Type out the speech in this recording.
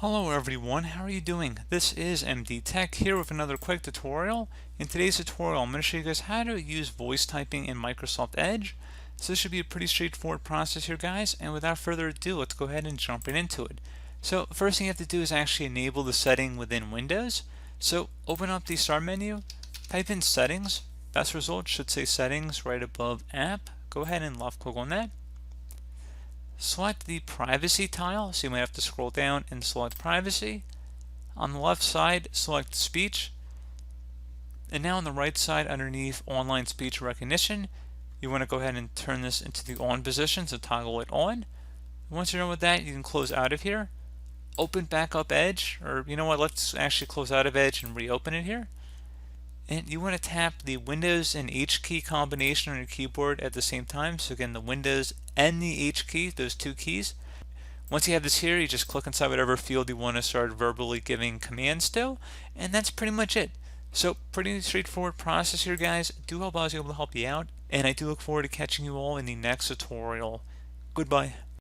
Hello everyone, how are you doing? This is MD Tech here with another quick tutorial. In today's tutorial, I'm going to show you guys how to use voice typing in Microsoft Edge. So this should be a pretty straightforward process here, guys, and without further ado, let's go ahead and jump right into it. So first thing you have to do is actually enable the setting within Windows. So open up the Start menu, type in Settings. Best result should say Settings right above App. Go ahead and left click on that. Select the privacy tile, so you might have to scroll down and select privacy. On the left side, select speech. And now on the right side underneath online speech recognition, you want to go ahead and turn this into the on position, so toggle it on. Once you're done with that, you can close out of here. Open back up Edge, or you know what, let's actually close out of Edge and reopen it here. And you want to tap the Windows and H key combination on your keyboard at the same time. So again, the Windows and the H key, those two keys. Once you have this here, you just click inside whatever field you want to start verbally giving commands to, and that's pretty much it. So pretty straightforward process here, guys. Do hope I was able to help you out, and I do look forward to catching you all in the next tutorial. Goodbye.